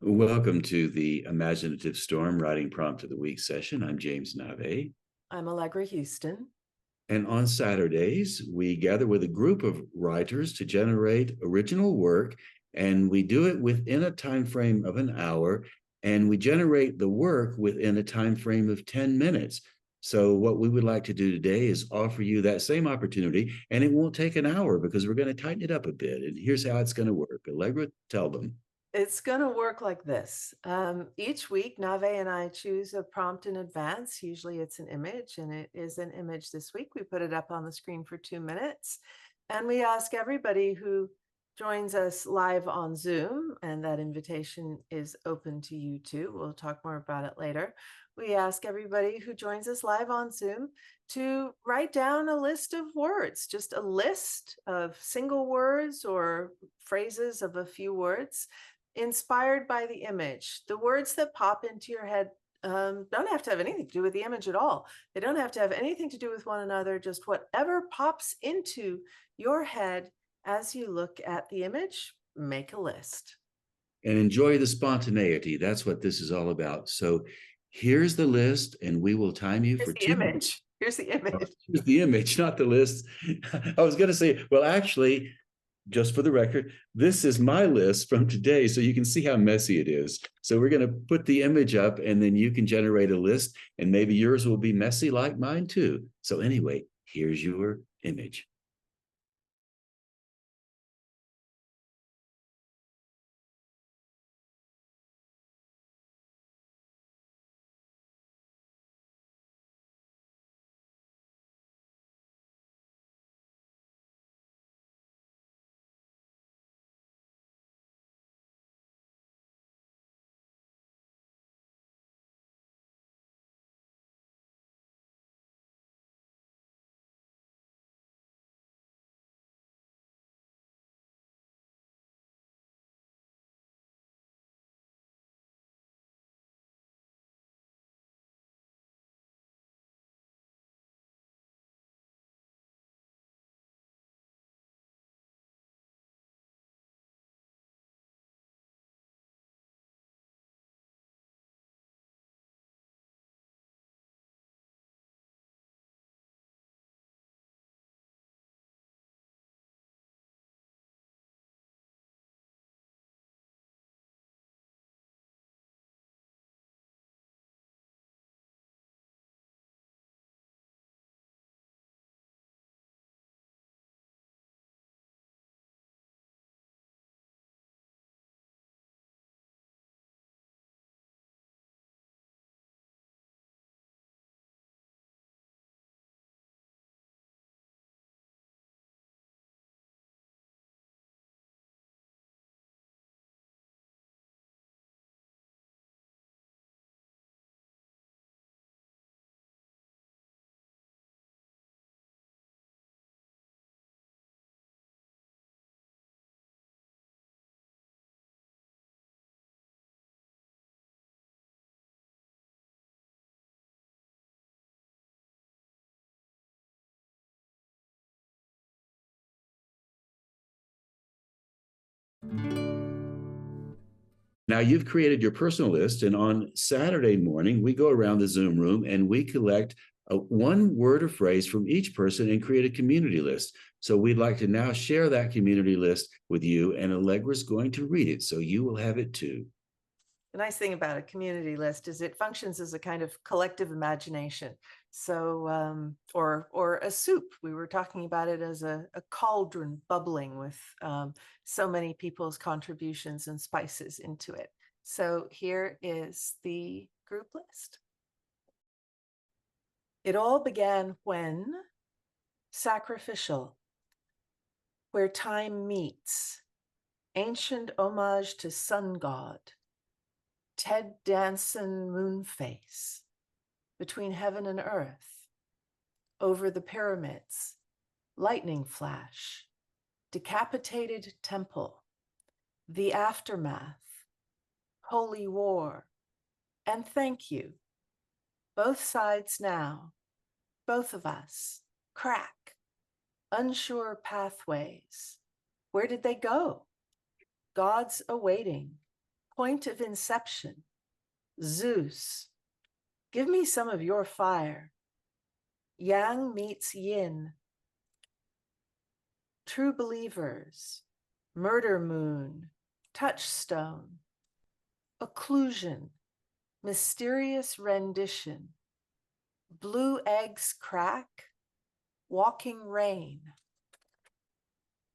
Welcome to the Imaginative Storm Writing Prompt of the Week session. I'm James Nave. I'm Allegra Houston. And on Saturdays, we gather with a group of writers to generate original work, and we do it within a time frame of an hour, and we generate the work within a time frame of 10 minutes. So what we would like to do today is offer you that same opportunity, and it won't take an hour because we're going to tighten it up a bit. And here's how it's going to work. Allegra, tell them. It's going to work like this. Each week, Nave and I choose a prompt in advance. Usually it's an image, and it is an image this week. We put it up on the screen for 2 minutes, and we ask everybody who joins us live on Zoom, and that invitation is open to you too. We'll talk more about it later. We ask everybody who joins us live on Zoom to write down a list of words, just a list of single words or phrases of a few words inspired by the image. The words that pop into your head don't have to have anything to do with the image at all. They don't have to have anything to do with one another, just whatever pops into your head as you look at the image, make a list. And enjoy the spontaneity. That's what this is all about. So here's the list, and we will time you for 2 minutes. Here's the image. Here's the image, not the list. I was going to say, well, actually, just for the record, this is my list from today, so you can see how messy it is. So we're going to put the image up, and then you can generate a list, and maybe yours will be messy like mine too. So anyway, here's your image. Now you've created your personal list, and on Saturday morning, we go around the Zoom room and we collect one word or phrase from each person and create a community list. So we'd like to now share that community list with you, and Allegra's going to read it, so you will have it too. The nice thing about a community list is it functions as a kind of collective imagination. So, or a soup. We were talking about it as a cauldron bubbling with so many people's contributions and spices into it. So here is the group list. It all began when sacrificial, where time meets, ancient homage to sun god, Ted Danson moonface, between heaven and earth, over the pyramids, lightning flash, decapitated temple, the aftermath, holy war, and thank you. Both sides now, both of us, crack, unsure pathways. Where did they go? Gods awaiting, Point of inception, Zeus. Give me some of your fire. Yang meets yin. True believers, murder moon, touchstone, occlusion, mysterious rendition, blue eggs crack, walking rain.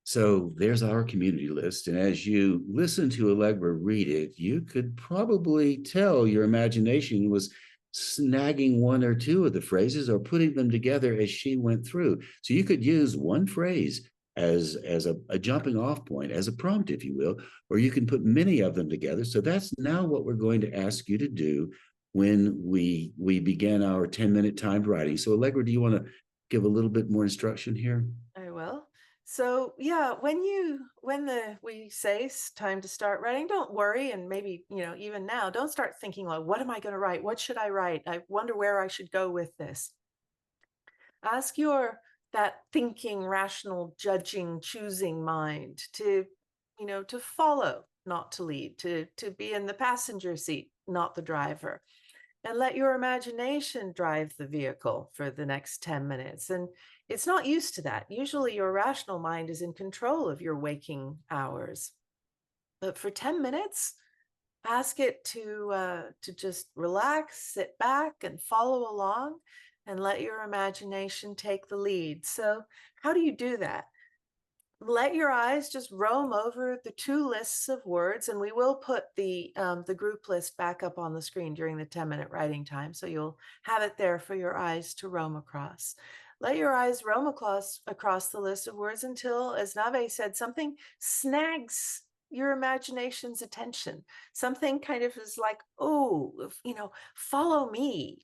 So there's our community list. And as you listen to Allegra read it, you could probably tell your imagination was snagging one or two of the phrases or putting them together as she went through. So you could use one phrase as a jumping off point, as a prompt, if you will, or you can put many of them together. So that's now what we're going to ask you to do when we begin our 10-minute timed writing. So Allegra, do you want to give a little bit more instruction here? I will. So yeah, when we say it's time to start writing, don't worry. And maybe, even now, don't start thinking like, what am I going to write? What should I write? I wonder where I should go with this. Ask that thinking, rational, judging, choosing mind to follow, not to lead, to be in the passenger seat, not the driver. And let your imagination drive the vehicle for the next 10 minutes. And it's not used to that. Usually your rational mind is in control of your waking hours. But for 10 minutes, ask it to just relax, sit back, and follow along, and let your imagination take the lead. So how do you do that? Let your eyes just roam over the two lists of words, and we will put the group list back up on the screen during the 10-minute writing time, so you'll have it there for your eyes to roam across. Let your eyes roam across the list of words until, as Nave said, something snags your imagination's attention. Something kind of is like, oh, follow me.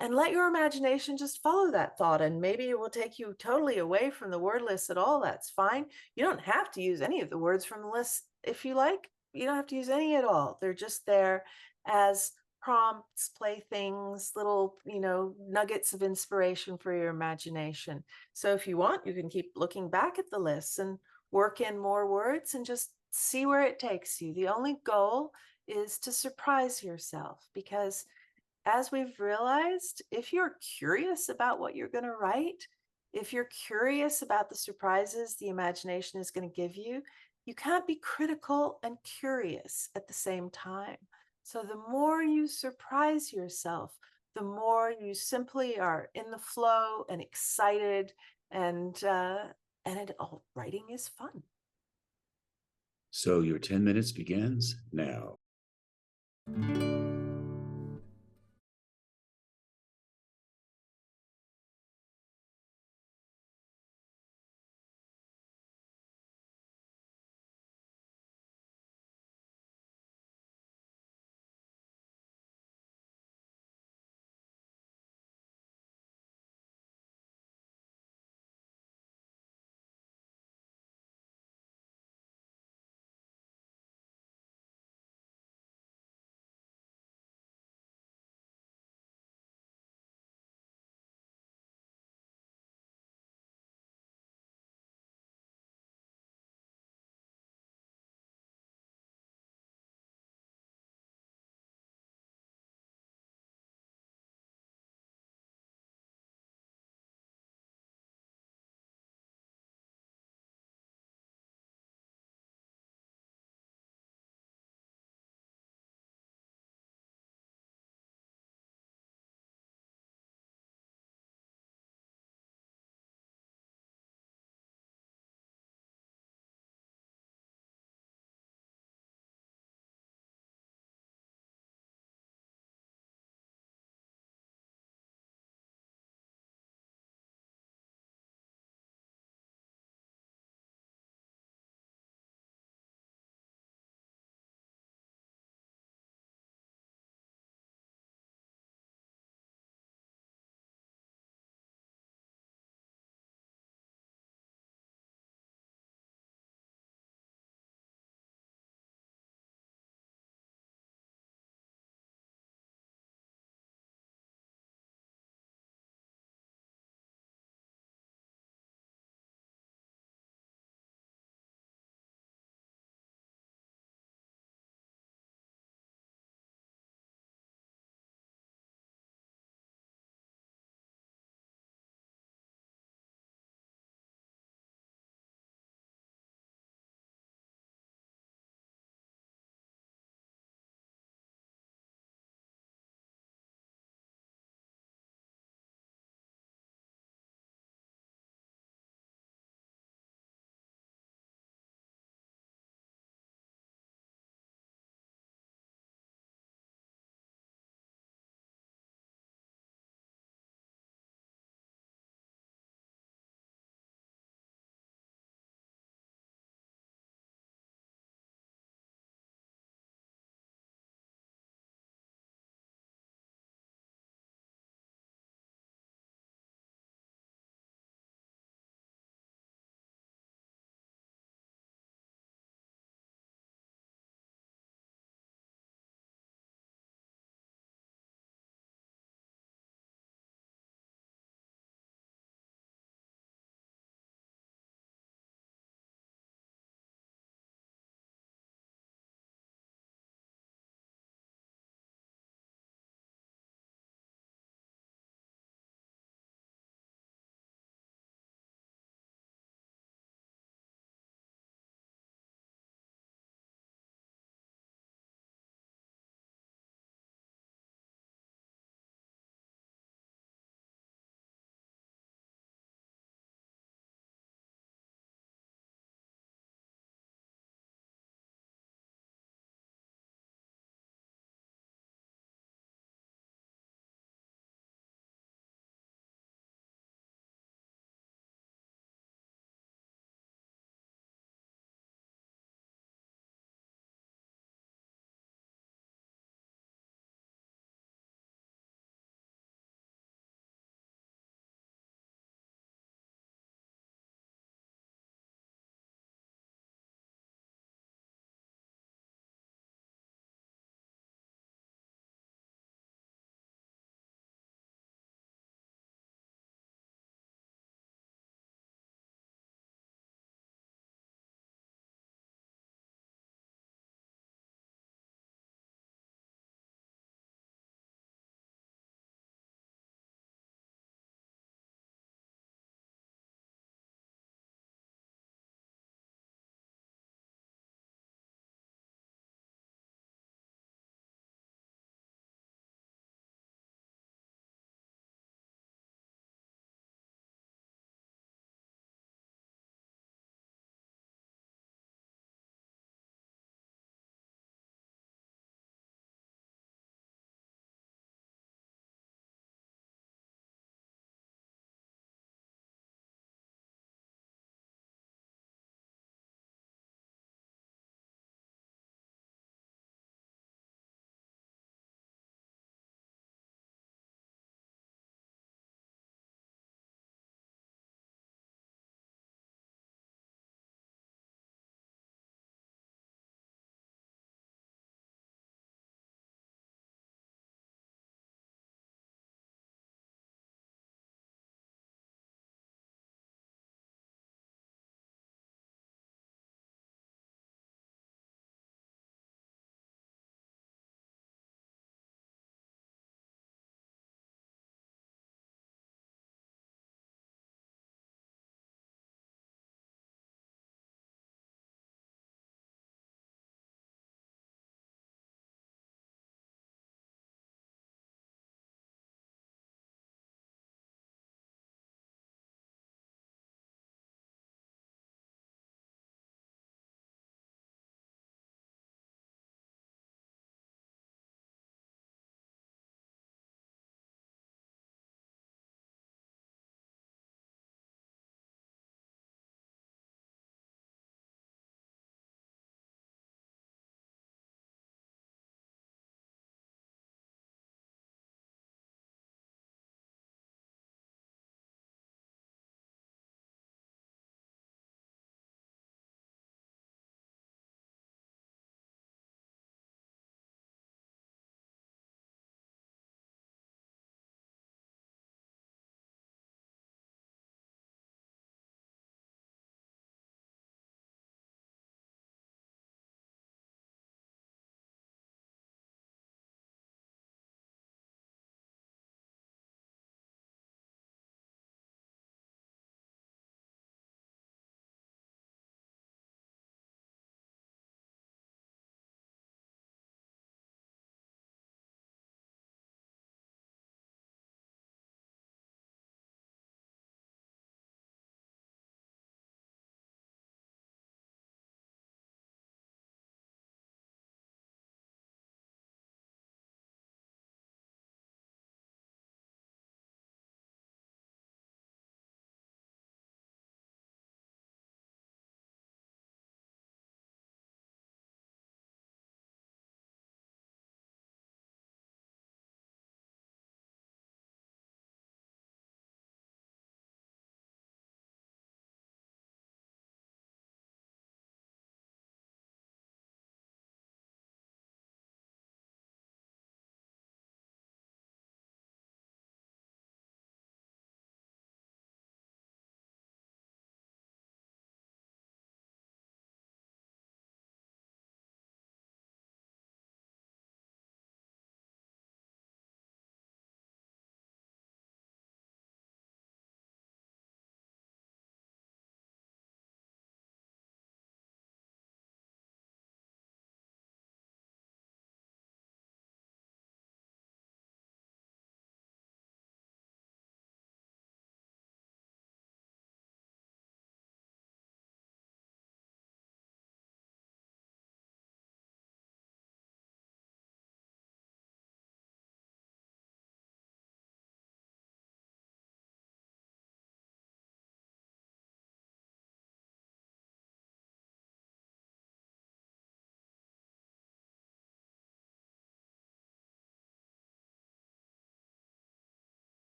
And let your imagination just follow that thought. And maybe it will take you totally away from the word list at all. That's fine. You don't have to use any of the words from the list if you like. You don't have to use any at all. They're just there as prompts, playthings, little, nuggets of inspiration for your imagination. So if you want, you can keep looking back at the lists and work in more words and just see where it takes you. The only goal is to surprise yourself, because as we've realized, if you're curious about what you're going to write, if you're curious about the surprises the imagination is going to give you, you can't be critical and curious at the same time. So the more you surprise yourself, the more you simply are in the flow and excited, and writing is fun. So your 10 minutes begins now.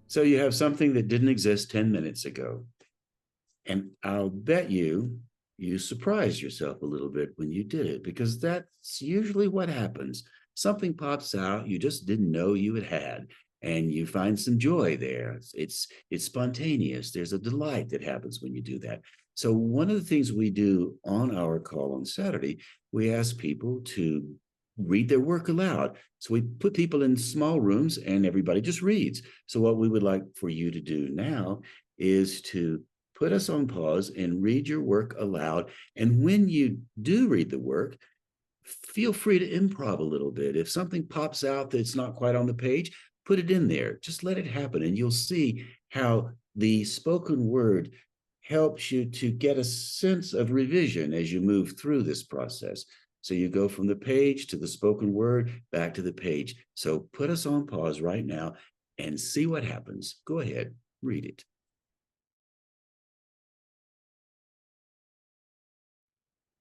So you have something that didn't exist 10 minutes ago. And I'll bet you surprised yourself a little bit when you did it, because that's usually what happens. Something pops out you just didn't know you had, and you find some joy there. It's spontaneous. There's a delight that happens when you do that. So one of the things we do on our call on Saturday, we ask people to read their work aloud. So we put people in small rooms and everybody just reads. So what we would like for you to do now is to put us on pause and read your work aloud. And when you do read the work, feel free to improv a little bit. If something pops out that's not quite on the page, put it in there. Just let it happen. And you'll see how the spoken word helps you to get a sense of revision as you move through this process. So you go from the page to the spoken word, back to the page. So put us on pause right now and see what happens. Go ahead, read it.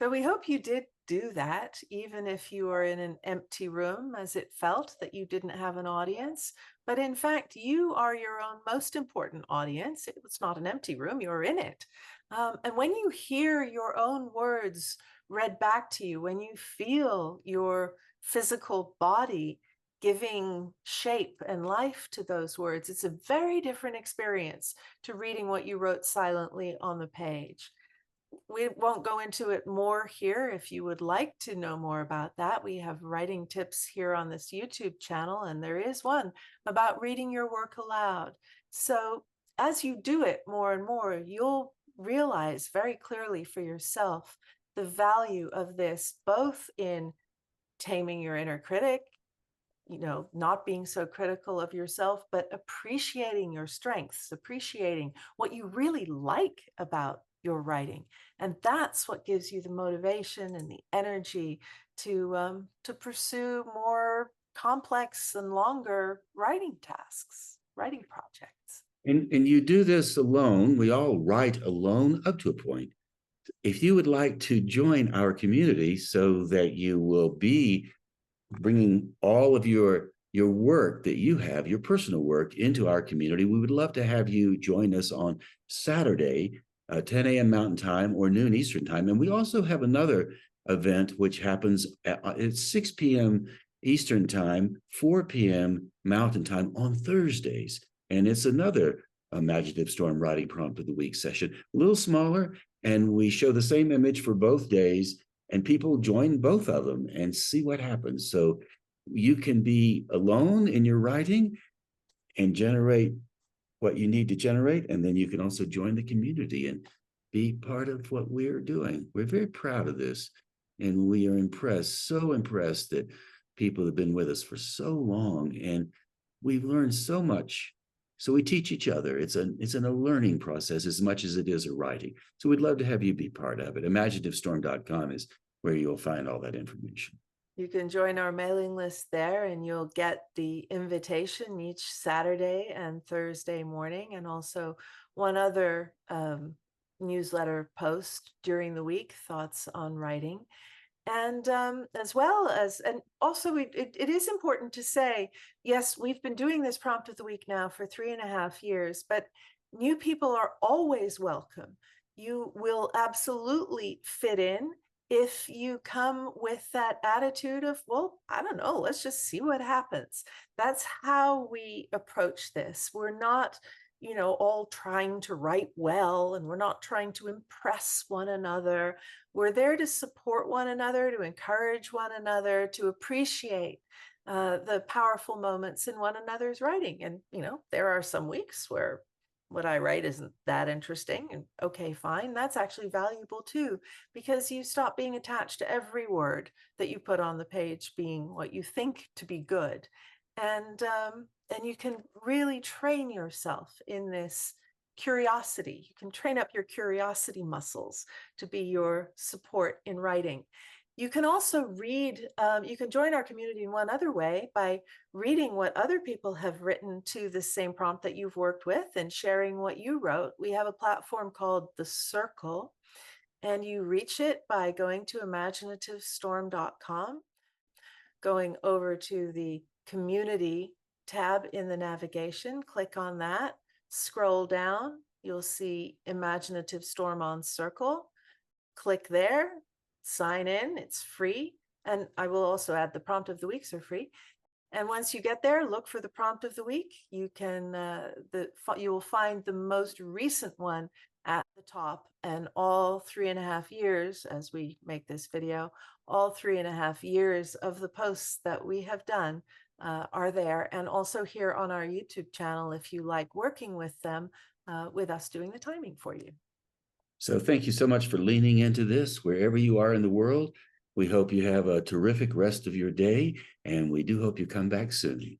So we hope you did do that, even if you are in an empty room, as it felt that you didn't have an audience. But in fact, you are your own most important audience. It's not an empty room, you're in it. And when you hear your own words read back to you, when you feel your physical body giving shape and life to those words, it's a very different experience to reading what you wrote silently on the page. We won't go into it more here. If you would like to know more about that, we have writing tips here on this YouTube channel, and there is one about reading your work aloud. So as you do it more and more, you'll realize very clearly for yourself the value of this, both in taming your inner critic, not being so critical of yourself, but appreciating your strengths, appreciating what you really like about your writing. And that's what gives you the motivation and the energy to pursue more complex and longer writing tasks, writing projects. And you do this alone. We all write alone up to a point. If you would like to join our community so that you will be bringing all of your work that you have, your personal work, into our community, we would love to have you join us on Saturday, 10 a.m. Mountain Time or noon Eastern Time. And we also have another event which happens at 6 p.m. Eastern Time, 4 p.m. Mountain Time on Thursdays. And it's another Imaginative Storm Writing Prompt of the Week session, a little smaller, and we show the same image for both days, and people join both of them and see what happens. So you can be alone in your writing and generate what you need to generate, and then you can also join the community and be part of what we're doing. We're very proud of this, and we are impressed, so impressed that people have been with us for so long, and we've learned so much. So we teach each other. It's a learning process as much as it is a writing. So we'd love to have you be part of it. Imaginativestorm.com is where you'll find all that information. You can join our mailing list there, and you'll get the invitation each Saturday and Thursday morning, and also one other newsletter post during the week, thoughts on writing. And as well as, and also it is important to say, yes, we've been doing this prompt of the week now for 3.5 years, but new people are always welcome. You will absolutely fit in if you come with that attitude of, well, I don't know, let's just see what happens. That's how we approach this. We're not, all trying to write well, and we're not trying to impress one another. We're there to support one another, to encourage one another, to appreciate the powerful moments in one another's writing. And, there are some weeks where what I write isn't that interesting, and okay, fine. That's actually valuable too, because you stop being attached to every word that you put on the page being what you think to be good. And you can really train yourself in this curiosity. You can train up your curiosity muscles to be your support in writing. You can also read, you can join our community in one other way by reading what other people have written to the same prompt that you've worked with and sharing what you wrote. We have a platform called The Circle, and you reach it by going to imaginativestorm.com, going over to the community tab in the navigation, click on that, scroll down, you'll see Imaginative Storm Circle. Click there, sign in, it's free. And I will also add the prompt of the weeks are free. And once you get there, look for the prompt of the week. You can you will find the most recent one at the top, and all 3.5 years, as we make this video, all 3.5 years of the posts that we have done are there, and also here on our YouTube channel if you like working with them, with us doing the timing for you. So thank you so much for leaning into this wherever you are in the world. We hope you have a terrific rest of your day, and we do hope you come back soon.